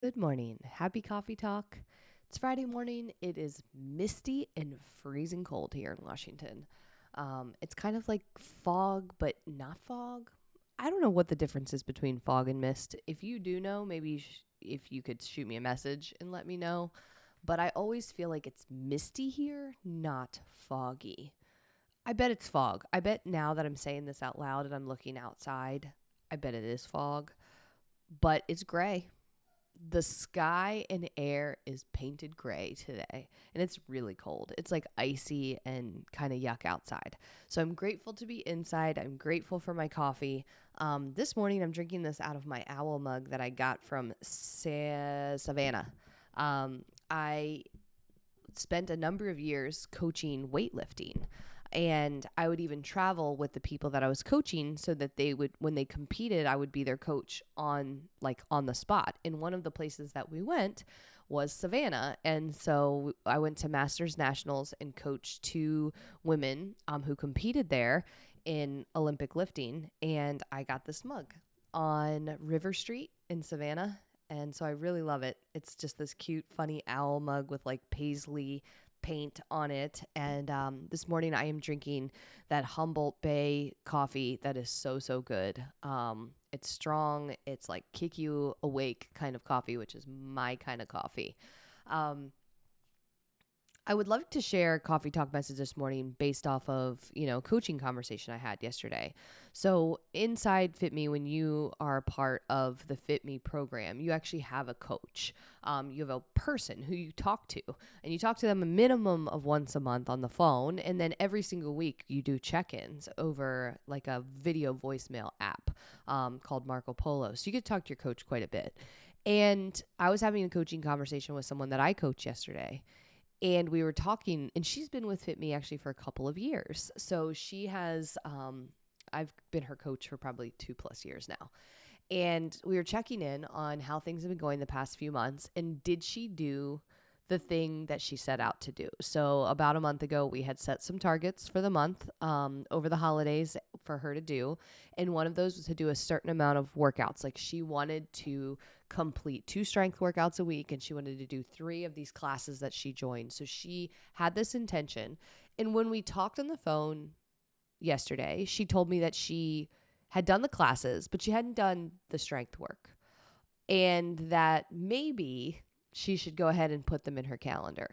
Good morning. Happy coffee talk. It's Friday morning. It is misty and freezing cold here in Washington. It's kind of like fog, but not fog. I don't know what the difference is between fog and mist. If you do know, maybe if you could shoot me a message and let me know. But I always feel like it's misty here, not foggy. I bet it's fog. I bet now that I'm saying this out loud and I'm looking outside, I bet it is fog, but it's gray. The sky and air is painted gray today, and it's really cold. It's like icy and kind of yuck outside. So I'm grateful to be inside. I'm grateful for my coffee. This morning, I'm drinking this out of my owl mug that I got from Savannah. I spent a number of years coaching weightlifting. And I would even travel with the people that I was coaching so that they would, when they competed, I would be their coach on the spot. And one of the places that we went was Savannah. And so I went to Masters Nationals and coached two women who competed there in Olympic lifting. And I got this mug on River Street in Savannah. And so I really love it. It's just this cute, funny owl mug with like paisley paint on it. And this morning I am drinking that Humboldt Bay coffee that is so, so good. It's strong. It's like kick you awake kind of coffee, which is my kind of coffee. Um, I would love to share a coffee talk message this morning based off of, coaching conversation I had yesterday. So inside fitme, when you are a part of the fitme program, you actually have a coach. You have a person who you talk to, and you talk to them a minimum of once a month on the phone. And then every single week you do check-ins over like a video voicemail app called Marco Polo. So you get to talk to your coach quite a bit. And I was having a coaching conversation with someone that I coached yesterday, and we were talking, and she's been with Fit Me actually for a couple of years. So she has, I've been her coach for probably 2+ years now. And we were checking in on how things have been going the past few months. And did she do the thing that she set out to do? So about a month ago, we had set some targets for the month over the holidays for her to do. And one of those was to do a certain amount of workouts. Like she wanted to complete 2 strength workouts a week, and she wanted to do 3 of these classes that she joined. So she had this intention. And when we talked on the phone yesterday, she told me that she had done the classes, but she hadn't done the strength work, and that maybe she should go ahead and put them in her calendar.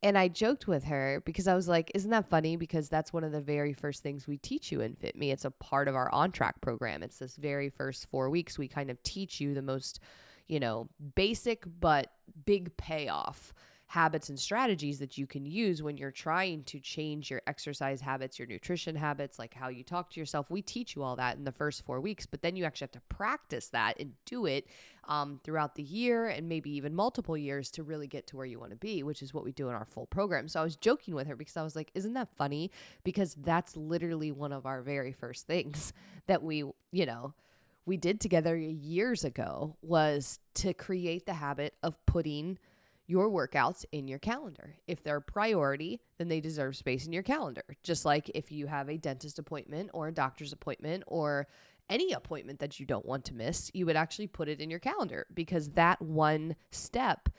And I joked with her because I was like, isn't that funny? Because that's one of the very first things we teach you in Fit Me. It's a part of our On Track program. It's this very first 4 weeks. We kind of teach you the most, basic but big payoff habits and strategies that you can use when you're trying to change your exercise habits, your nutrition habits, like how you talk to yourself. We teach you all that in the first 4 weeks, but then you actually have to practice that and do it throughout the year and maybe even multiple years to really get to where you want to be, which is what we do in our full program. So I was joking with her because I was like, isn't that funny? Because that's literally one of our very first things that we did together years ago, was to create the habit of putting your workouts in your calendar. If they're a priority, then they deserve space in your calendar. Just like if you have a dentist appointment or a doctor's appointment or any appointment that you don't want to miss, you would actually put it in your calendar, because that one step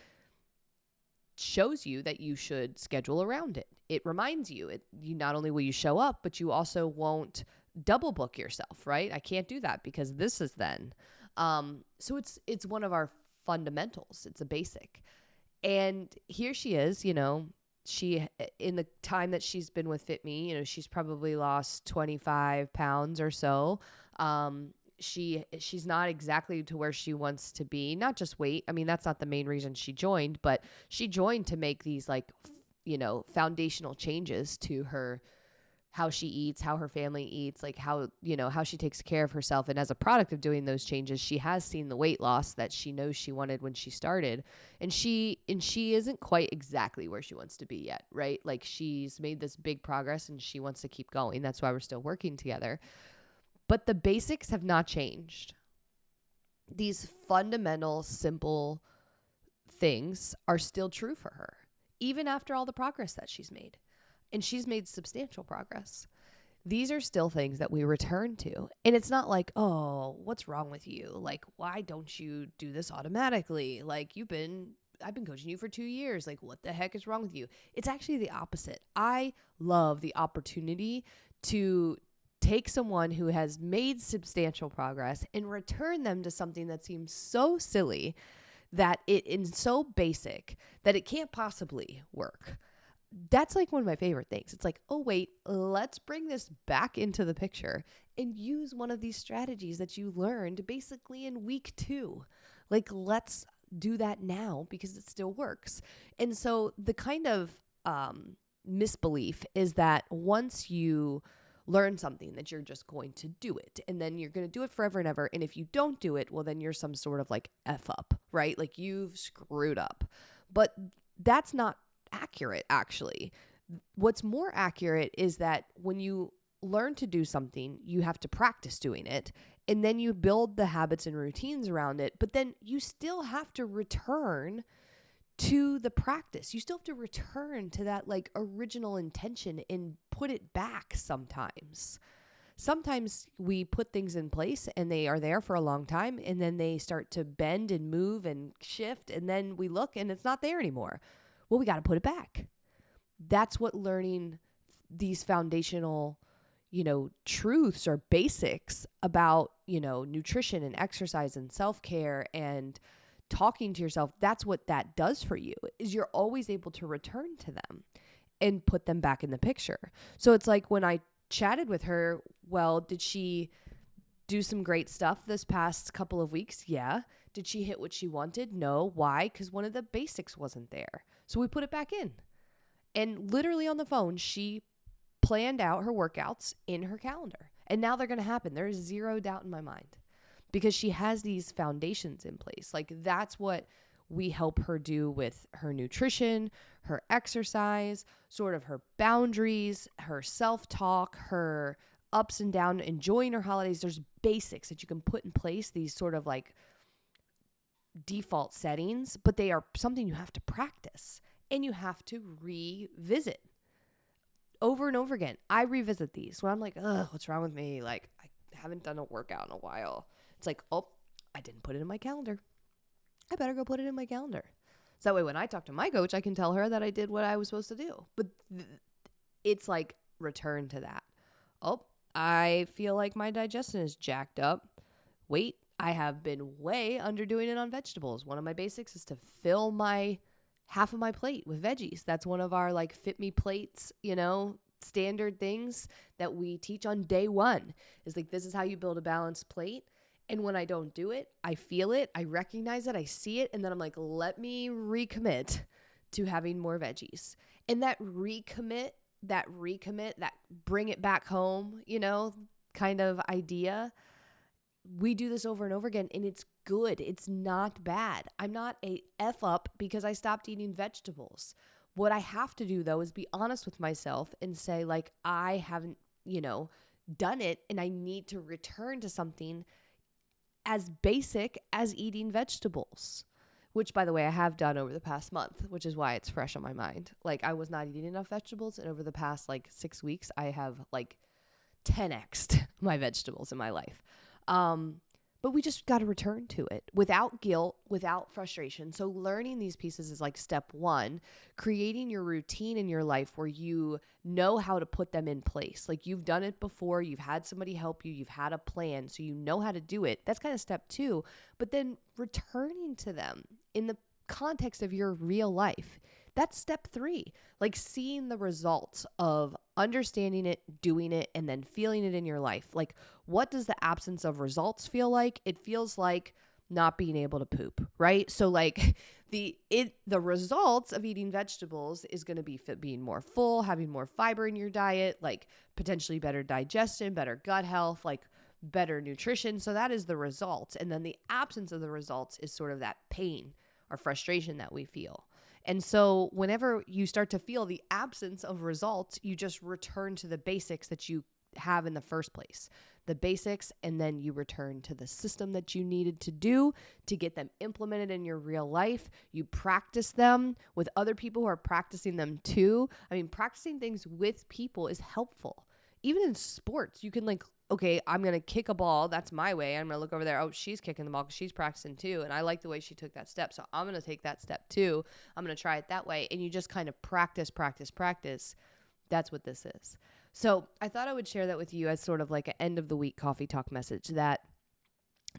shows you that you should schedule around it. It reminds you, you not only will you show up, but you also won't double book yourself, right? I can't do that because this is then. So it's one of our fundamentals. It's a basic. And here she is, she, in the time that she's been with Fit Me, she's probably lost 25 pounds or so. She's not exactly to where she wants to be, not just weight. I mean, that's not the main reason she joined, but she joined to make these foundational changes to her, how she eats, how her family eats, like how she takes care of herself. And as a product of doing those changes, she has seen the weight loss that she knows she wanted when she started. And she isn't quite exactly where she wants to be yet, right? Like she's made this big progress and she wants to keep going. That's why we're still working together. But the basics have not changed. These fundamental, simple things are still true for her, even after all the progress that she's made. And she's made substantial progress. these are still things that we return to. And it's not like, oh, what's wrong with you? Like, why don't you do this automatically? Like, I've been coaching you for 2 years. Like, what the heck is wrong with you? It's actually the opposite. I love the opportunity to take someone who has made substantial progress and return them to something that seems so silly, that it is so basic that it can't possibly work. That's like one of my favorite things. It's like, oh, wait, let's bring this back into the picture and use one of these strategies that you learned basically in week 2. Like, let's do that now because it still works. And so the kind of misbelief is that once you learn something, that you're just going to do it and then you're going to do it forever and ever. And if you don't do it, well, then you're some sort of like F up, right? Like you've screwed up. But that's not accurate, actually. What's more accurate is that when you learn to do something, you have to practice doing it, and then you build the habits and routines around it, but then you still have to return to the practice. You still have to return to that like original intention and put it back sometimes. Sometimes we put things in place and they are there for a long time, and then they start to bend and move and shift, and then we look and it's not there anymore. Well, we got to put it back. That's what learning these foundational, truths or basics about, nutrition and exercise and self-care and talking to yourself, that's what that does for you, is you're always able to return to them and put them back in the picture. So it's like when I chatted with her, well, did she do some great stuff this past couple of weeks? Yeah. Did she hit what she wanted? No. Why? Because one of the basics wasn't there. So we put it back in. And literally on the phone, she planned out her workouts in her calendar. And now they're going to happen. There is zero doubt in my mind because she has these foundations in place. Like that's what we help her do with her nutrition, her exercise, sort of her boundaries, her self-talk, her ups and downs, enjoying her holidays. There's basics that you can put in place, these sort of like default settings, but they are something you have to practice and you have to revisit over and over again. I revisit these when I'm like, ugh, what's wrong with me? Like, I haven't done a workout in a while. It's like, oh, I didn't put it in my calendar. I better go put it in my calendar. So that way when I talk to my coach, I can tell her that I did what I was supposed to do. But it's like return to that. Oh, I feel like my digestion is jacked up. Wait, I have been way underdoing it on vegetables. One of my basics is to fill my half of my plate with veggies. That's one of our like fitme plates, standard things that we teach on day 1 is like, this is how you build a balanced plate. And when I don't do it, I feel it, I recognize it, I see it. And then I'm like, let me recommit to having more veggies. And that recommit, that bring it back home, kind of idea. We do this over and over again, and it's good. It's not bad. I'm not a F up because I stopped eating vegetables. What I have to do, though, is be honest with myself and say, like, I haven't, done it, and I need to return to something as basic as eating vegetables, which, by the way, I have done over the past month, which is why it's fresh on my mind. Like, I was not eating enough vegetables, and over the past, 6 weeks, I have, 10x'd my vegetables in my life. But we just got to return to it without guilt, without frustration. So learning these pieces is like step 1, creating your routine in your life where you know how to put them in place. Like you've done it before, you've had somebody help you, you've had a plan, so you know how to do it. That's kind of step 2, but then returning to them in the context of your real life. That's step 3, like seeing the results of understanding it, doing it, and then feeling it in your life. Like, what does the absence of results feel like? It feels like not being able to poop, right? So like the results of eating vegetables is going to be being more full, having more fiber in your diet, like potentially better digestion, better gut health, like better nutrition. So that is the results. And then the absence of the results is sort of that pain or frustration that we feel. And so whenever you start to feel the absence of results, you just return to the basics that you have in the first place, the basics, and then you return to the system that you needed to do to get them implemented in your real life. You practice them with other people who are practicing them too. I mean, practicing things with people is helpful. even in sports, you can like, okay, I'm going to kick a ball. That's my way. I'm going to look over there. Oh, she's kicking the ball because she's practicing too. And I like the way she took that step. So I'm going to take that step too. I'm going to try it that way. And you just kind of practice. That's what this is. So I thought I would share that with you as sort of like an end of the week coffee talk message, that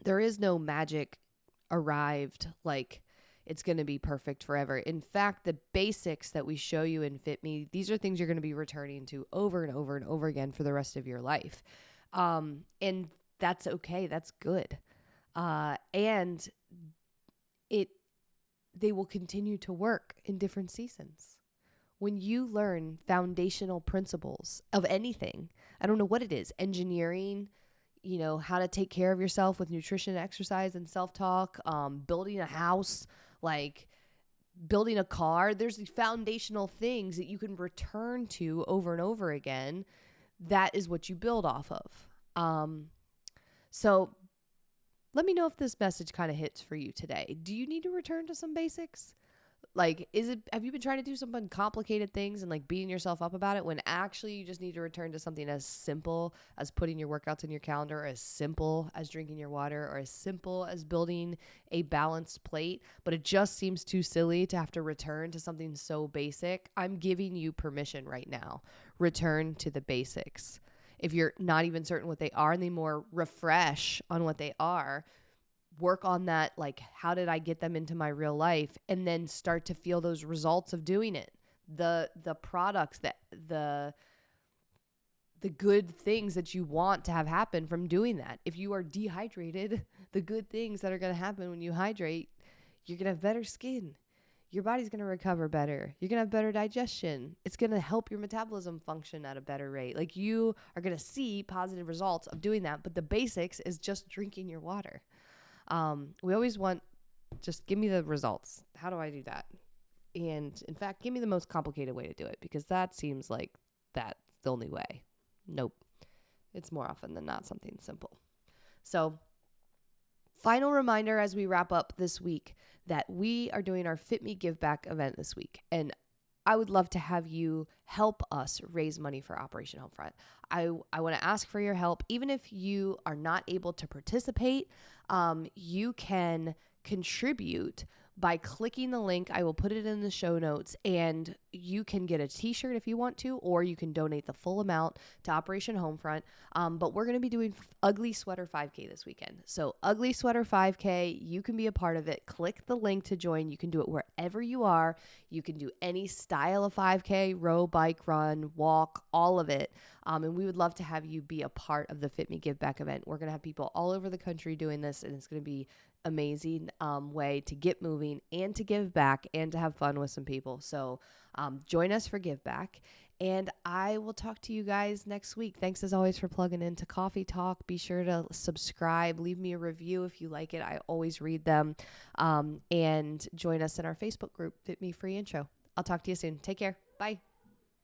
there is no magic arrived, like it's going to be perfect forever. In fact, the basics that we show you in fitme, these are things you're going to be returning to over and over and over again for the rest of your life. And that's okay. That's good. And they will continue to work in different seasons. When you learn foundational principles of anything, I don't know what it is, engineering, how to take care of yourself with nutrition, exercise, and self-talk, building a house, like building a car, there's these foundational things that you can return to over and over again. That is what you build off of. So let me know if this message kind of hits for you today. Do you need to return to some basics? Like, have you been trying to do some complicated things and like beating yourself up about it when actually you just need to return to something as simple as putting your workouts in your calendar, or as simple as drinking your water, or as simple as building a balanced plate, but it just seems too silly to have to return to something so basic? I'm giving you permission right now. Return to the basics. If you're not even certain what they are and they more refresh on what they are, work on that, like, how did I get them into my real life? And then start to feel those results of doing it. The products, that the good things that you want to have happen from doing that. If you are dehydrated, the good things that are going to happen when you hydrate, you're going to have better skin. Your body's going to recover better. You're going to have better digestion. It's going to help your metabolism function at a better rate. Like, you are going to see positive results of doing that. But the basics is just drinking your water. We always want, just give me the results. How do I do that? And in fact, give me the most complicated way to do it, because that seems like that's the only way. Nope. It's more often than not something simple. So, final reminder as we wrap up this week that we are doing our fitme Give Back event this week. And I would love to have you help us raise money for Operation Homefront. I want to ask for your help. Even if you are not able to participate, you can contribute by clicking the link. I will put it in the show notes, and you can get a t-shirt if you want to, or you can donate the full amount to Operation Homefront. But we're going to be doing Ugly Sweater 5K this weekend. So Ugly Sweater 5K, you can be a part of it. Click the link to join. You can do it wherever you are. You can do any style of 5K, row, bike, run, walk, all of it. And we would love to have you be a part of the fitme Give Back event. We're going to have people all over the country doing this, and it's going to be amazing way to get moving and to give back and to have fun with some people. So join us for Give Back, and I will talk to you guys next week. Thanks as always for plugging into Coffee Talk. Be sure to subscribe, leave me a review if you like it. I always read them, and join us in our Facebook group, Fit Me Free Intro. I'll talk to you soon. Take care. Bye.